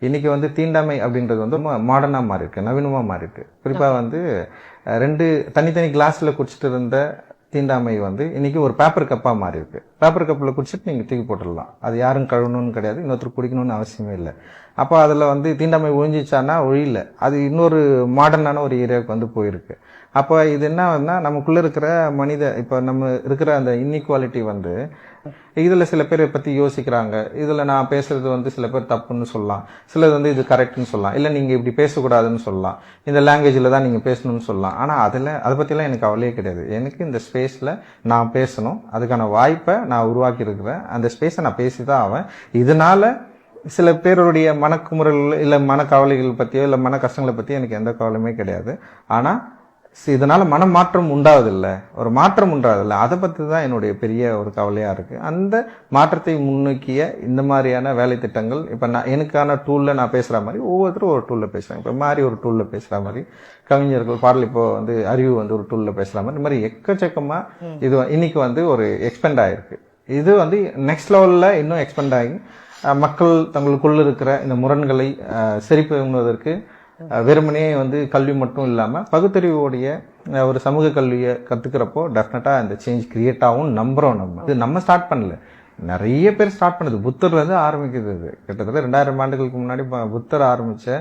இன்னைக்கு வந்து தீண்டாமை அப்படின்றது வந்து மாடர்னா மாறி இருக்கு, நவீனமா மாறி இருக்கு. குறிப்பா வந்து 2 தனித்தனி கிளாஸ்ல குடிச்சிட்டு இருந்த தீண்டாமை வந்து இன்னைக்கு ஒரு பேப்பர் கப்பா மாறி இருக்கு. பேப்பர் கப்பில் குடிச்சிட்டு நீங்க தூக்கி போட்டுடலாம், அது யாரும் கழுவணும்னு கிடையாது, இன்னொருத்தர் குடிக்கணும்னு அவசியமே இல்லை. அப்போ அதுல வந்து தீண்டாமை ஒழிஞ்சிச்சானா ஒழியல, அது இன்னொரு மாடர்னான ஒரு ஏரியாவுக்கு வந்து போயிருக்கு. அப்போ இது என்னன்னா நமக்குள்ள இருக்கிற இப்ப நம்ம இருக்கிற அந்த இன்இக்வாலிட்டி வந்து இதுல சில பேரை பத்தி யோசிக்கிறாங்க. இதுல நான் பேசுறது வந்து சில பேர் தப்புன்னு சொல்லலாம், சிலது வந்து இது கரெக்ட்னு சொல்லலாம், இல்ல நீங்க இப்படி பேசக்கூடாதுன்னு சொல்லலாம், இந்த லாங்குவேஜ்ல தான் நீங்க பேசணும்னு சொல்லலாம். ஆனா அதை பத்திலாம் எனக்கு கவலையே கிடையாது. எனக்கு இந்த ஸ்பேஸ்ல நான் பேசணும், அதுக்கான வாய்ப்பை நான் உருவாக்கி இருக்கிறேன். அந்த ஸ்பேஸை நான் பேசிதான் ஆவேன். இதனால சில பேருடைய மனக்குமுறல் இல்ல மனக்கவலைகள் பத்தியோ இல்ல மன கஷ்டங்களை பத்தியோ எனக்கு எந்த கவலையுமே கிடையாது. ஆனா இதனால மன மாற்றம் உண்டாவதில்லை, ஒரு மாற்றம் உண்டாவதில்லை, அதை பத்தி தான் என்னுடைய பெரிய ஒரு கவலையா இருக்கு. அந்த மாற்றத்தை முன்னோக்கிய இந்த மாதிரியான வேலை திட்டங்கள் இப்ப நான் எனக்கான டூல்ல நான் பேசுற மாதிரி ஒவ்வொருத்தரும் ஒரு டூல்ல பேசுறாங்க. இப்ப மாதிரி ஒரு டூல்ல பேசுற மாதிரி கவிஞர்கள் பாடல் இப்போ வந்து அறிவு வந்து ஒரு டூல்ல பேசுற மாதிரி இந்த மாதிரி எக்கச்சக்கமா இது இன்னைக்கு வந்து ஒரு எக்ஸ்பெண்ட் ஆயிருக்கு. இது வந்து நெக்ஸ்ட் லெவல்ல இன்னும் எக்ஸ்பெண்ட் ஆகி மக்கள் தங்களுக்குள்ள இருக்கிற இந்த முரண்களை சரி பண்ணுவதற்கு வெறுமனே வந்து கல்வி மட்டும் இல்லாம பகுத்தறிவோடைய ஒரு சமூக கல்வியை கத்துக்கிறப்போ டெஃபினட்டா இந்த சேஞ்ச் கிரியேட் ஆகும் நம்புறோம். இது நம்ம ஸ்டார்ட் பண்ணல, நிறைய பேர் ஸ்டார்ட் பண்ணுது. புத்தர்ல இருந்து ஆரம்பிக்குது. இது கிட்டத்தட்ட 2000 ஆண்டுகளுக்கு முன்னாடி புத்தர் ஆரம்பிச்ச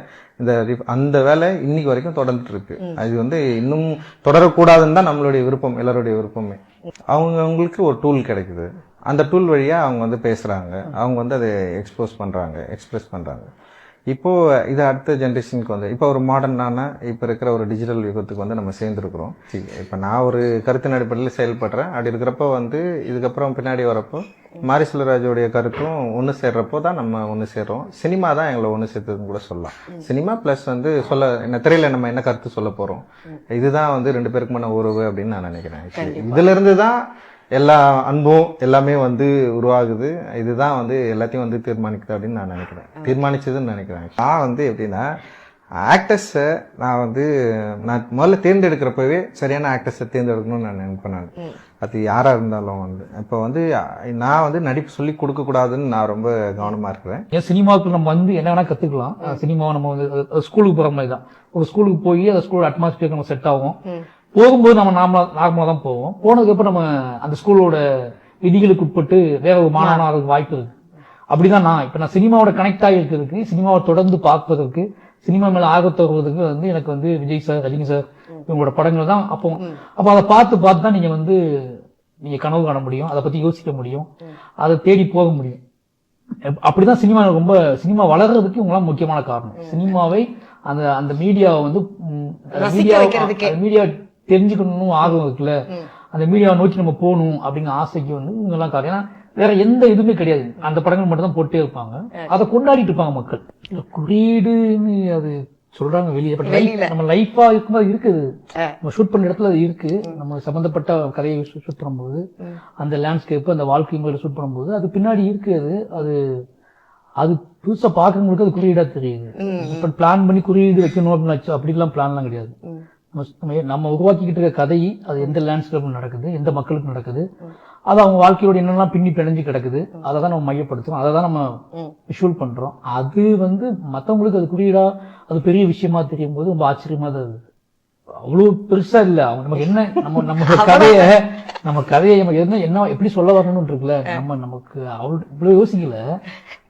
அந்த வேலை இன்னைக்கு வரைக்கும் தொடர்ந்துட்டு இருக்கு. அது வந்து இன்னும் தொடரக்கூடாதுன்னு தான் நம்மளுடைய விருப்பம், எல்லாருடைய விருப்பமே. அவங்களுக்கு ஒரு டூல் கிடைக்குது, அந்த டூல் வழியா அவங்க வந்து பேசுறாங்க, அவங்க வந்து அதை எக்ஸ்பிரஸ் பண்றாங்க. இப்போ இது அடுத்த ஜென்ரேஷனுக்கு வந்து இப்போ ஒரு மாடர்னான இப்ப இருக்கிற ஒரு டிஜிட்டல் யுகத்துக்கு வந்து நம்ம சேர்ந்துருக்கிறோம். இப்ப நான் ஒரு கருத்தின் அடிப்படையில் செயல்படுறேன். அப்படி இருக்கிறப்போ வந்து இதுக்கப்புறம் பின்னாடி வரப்போ மாரி செல்வராஜோடைய கருத்தும் ஒன்று சேர்றப்போ தான் நம்ம ஒன்று சேர்றோம். சினிமா தான் எங்களை ஒன்று சேர்த்ததுன்னு கூட சொல்லலாம். சினிமா பிளஸ் வந்து என்ன திரையில நம்ம என்ன கருத்து சொல்ல போறோம், இதுதான் வந்து 2 பேருக்குமான உறவு அப்படின்னு நான் நினைக்கிறேன். இதுல இருந்து தான் எல்லா அன்பும் எல்லாமே வந்து உருவாகுது. இதுதான் வந்து எல்லாத்தையும் வந்து தீர்மானிக்குது அப்படின்னு நான் நினைக்கிறேன், தீர்மானிச்சதுன்னு நினைக்கிறேன். நான் வந்து எப்படின்னா ஆக்டர்ஸை நான் முதல்ல தேர்ந்தெடுக்கிறப்பவே சரியான ஆக்டர்ஸை தேர்ந்தெடுக்கணும்னு நான் நினைப்பேன். நான் அது யாரா இருந்தாலும் வந்து இப்போ வந்து நான் வந்து நடிப்பு சொல்லி கொடுக்க கூடாதுன்னு நான் ரொம்ப கவனமா இருக்கிறேன். ஏன் சினிமாவுக்கு நம்ம வந்து என்ன வேணா கத்துக்கலாம். சினிமாவை நம்ம வந்து ஸ்கூலுக்கு போற மாதிரி தான். ஒரு ஸ்கூலுக்கு போய் அந்த ஸ்கூல் அட்மாஸ்பியருக்கு நம்ம செட் ஆகும். போகும்போது நம்ம நார்மலா தான் போவோம். போனதுக்கு அப்புறம் நம்ம அந்த ஸ்கூலோட விதிகளுக்கு உட்பட்டு வேற ஒரு மாணவனாக வாய்ப்பு இருக்கு. அப்படிதான் நான் சினிமாவோட கனெக்ட் ஆகி இருக்கிறதுக்கு, சினிமாவை தொடர்ந்து பார்ப்பதற்கு, சினிமா மேல ஆர்வத்தை வருவதற்கு வந்து எனக்கு வந்து விஜய் சார், ரஜினி சார் இவங்களோட படங்கள் தான். அப்போ அதை பார்த்து தான் நீங்க கனவு காண முடியும், அதை பத்தி யோசிக்க முடியும், அதை தேடி போக முடியும். அப்படிதான் சினிமா வளர்றதுக்கு இவங்களாம் முக்கியமான காரணம். சினிமாவை அந்த மீடியாவை வந்து மீடியா தெரிஞ்சுக்கணும் ஆர்வம் இருக்குல்ல, அந்த மீடியாவை நோக்கி நம்ம போகணும் அப்படிங்கிற ஆசைக்கு வந்து இவங்கெல்லாம் காரணம். ஏன்னா வேற எந்த இதுவுமே கிடையாது, அந்த படங்கள் மட்டும் தான் போட்டே இருப்பாங்க, அதை கொண்டாடிட்டு இருப்பாங்க மக்கள். குறியீடுன்னு அது சொல்றாங்க வெளியே, நம்ம லைஃபா இருக்கும்போது இருக்குது, நம்ம ஷூட் பண்ண இடத்துல அது இருக்கு. நம்ம சம்பந்தப்பட்ட கதையை ஷூட் பண்ணும்போது, அந்த லேண்ட்ஸ்கேப், அந்த வாழ்க்கை முறையில ஷூட் பண்ணும்போது அது பின்னாடி இருக்கு. அது புதுசா பாக்குறவங்களுக்கு அது குறியீடா தெரியுது. இப்ப பிளான் பண்ணி குறியீடு வைக்கணும் அப்படின்னு அப்படிலாம் பிளான்லாம் கிடையாது. நம்ம உருவாக்கிக்கிட்டு இருக்க கதை அது எந்த லேண்ட்ஸ்கேப்ல நடக்குது, எந்த மக்களுக்கு நடக்குது, அது அவங்க வாழ்க்கையோட என்னெல்லாம் பின்னி பிணைஞ்சு கிடக்குது, அதை தான் நம்ம மையப்படுத்துறோம், அதை தான் நம்ம விஷுவல் பண்றோம். அது வந்து மத்தவங்களுக்கு அது குறியீடா அது பெரிய விஷயமா தெரியும் போது ரொம்ப ஆச்சரியமா தான் இருக்கு. அவ்வளவு பெருசா இல்ல, அவங்க நமக்கு என்ன நம்ம கதையை என்ன எப்படி சொல்ல வரணும்னு இருக்குல்ல, நமக்கு இவ்வளவு யோசிக்கல.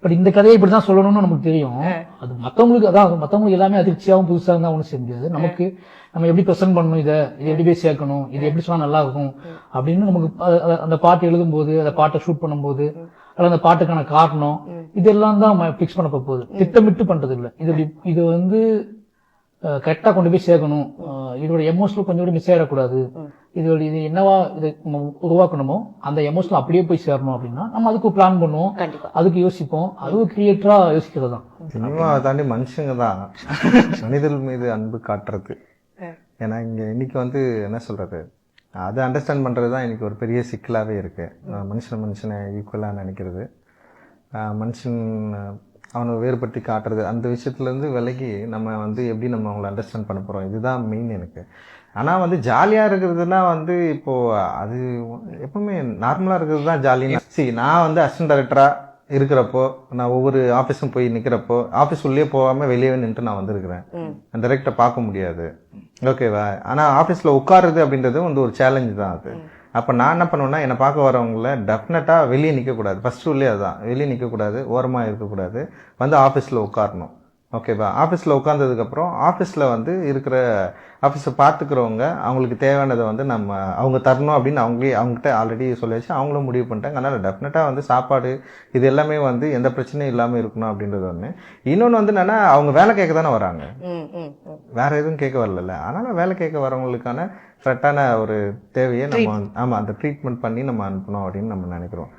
பட் இந்த கதையை இப்படிதான் சொல்லணும்னு நமக்கு தெரியும். அது மத்தவங்களுக்கு எல்லாமே அதிர்ச்சியாவும் புதுசா இருந்தா ஒண்ணு செஞ்சது. நமக்கு நம்ம எப்படி பிரசன்ட் பண்ணணும், இதை எப்படி போய் சேர்க்கணும், இது எப்படி சொன்னா நல்லா இருக்கும் அப்படின்னு நமக்கு அந்த பாட்டு எழுதும் போது, அந்த பாட்டை ஷூட் பண்ணும் போது, அல்ல அந்த பாட்டுக்கான காரணம், இதெல்லாம் தான் பிக்ஸ் பண்ண போகுது. திட்டமிட்டு பண்றது இல்லை. இது வந்து கரெக்டா கொண்டு போய் சேர்க்கணும், இதோட எமோஷனல் கொஞ்சம் கூட மிஸ் ஆயிடக்கூடாது, இது என்னவா இதை நம்ம உருவாக்கணுமோ அந்த எமோஷனல் அப்படியே போய் சேரணும் அப்படின்னா நம்ம அதுக்கு பிளான் பண்ணுவோம், அதுக்கு யோசிப்போம். அதுவும் கிரியேட்டரா யோசிக்கிறது தான். சினிமாவை தாண்டி மனுஷங்க தான் மனிதர்கள் மீது அன்பு காட்டுறது. ஏன்னா இங்க இன்னைக்கு வந்து என்ன சொல்றது, அதை அண்டர்ஸ்டாண்ட் பண்றதுதான் இன்னைக்கு ஒரு பெரிய சிக்கலாவே இருக்கு. மனுஷனை ஈக்குவலா நினைக்கிறது, மனுஷன் அவனை வேறுபடுத்தி காட்டுறது, அந்த விஷயத்துல இருந்து விலகி நம்ம வந்து எப்படி நம்ம அவங்களை அண்டர்ஸ்டாண்ட் பண்ண போறோம், இதுதான் மெயின் எனக்கு. ஆனா வந்து ஜாலியா இருக்கிறதுனா வந்து இப்போ அது எப்பவுமே நார்மலா இருக்கிறது தான் ஜாலியா. நான் வந்து அசிஸ்டன்ட் டைரக்டரா இருக்கிறப்போ நான் ஒவ்வொரு ஆஃபீஸும் போய் நிற்கிறப்போ ஆஃபீஸ் உள்ளே போகாமல் வெளியே நின்று நான் வந்திருக்கிறேன். டைரக்டாக பார்க்க முடியாது, ஓகேவா. ஆனால் ஆஃபீஸில் உட்காருது அப்படின்றது வந்து ஒரு சேலஞ்சு தான் அது. அப்போ நான் என்ன பண்ணுவேன்னா, என்னை பார்க்க வரவங்கள டெஃபினட்டாக வெளியே நிற்கக்கூடாது. ஃபர்ஸ்ட் ரூல்லே அதுதான், வெளியே நிற்கக்கூடாது, ஓரமாக இருக்கக்கூடாது, வந்து ஆஃபீஸில் உட்காரணும், ஓகேவா. ஆஃபீஸில் உட்காந்ததுக்கப்புறம் ஆஃபீஸில் வந்து இருக்கிற ஆஃபீஸை பார்த்துக்கிறவங்க அவங்களுக்கு தேவையானதை வந்து நம்ம அவங்க தரணும் அப்படின்னு அவங்ககிட்ட ஆல்ரெடி சொல்லியாச்சு, அவங்களும் முடிவு பண்ணிட்டாங்க. அதனால் டெஃபினட்டாக வந்து சாப்பாடு இது எல்லாமே வந்து எந்த பிரச்சனையும் இல்லாமல் இருக்கணும் அப்படின்றது ஒன்று. இன்னொன்று வந்து என்னன்னா, அவங்க வேலை கேட்க தானே வராங்க, வேற எதுவும் கேட்க வரல. அதனால் வேலை கேட்க வரவங்களுக்கான கரெக்டான ஒரு தேவையை நம்ம அந்த ட்ரீட்மெண்ட் பண்ணி நம்ம அனுப்பணும் அப்படின்னு நம்ம நினைக்கிறோம்.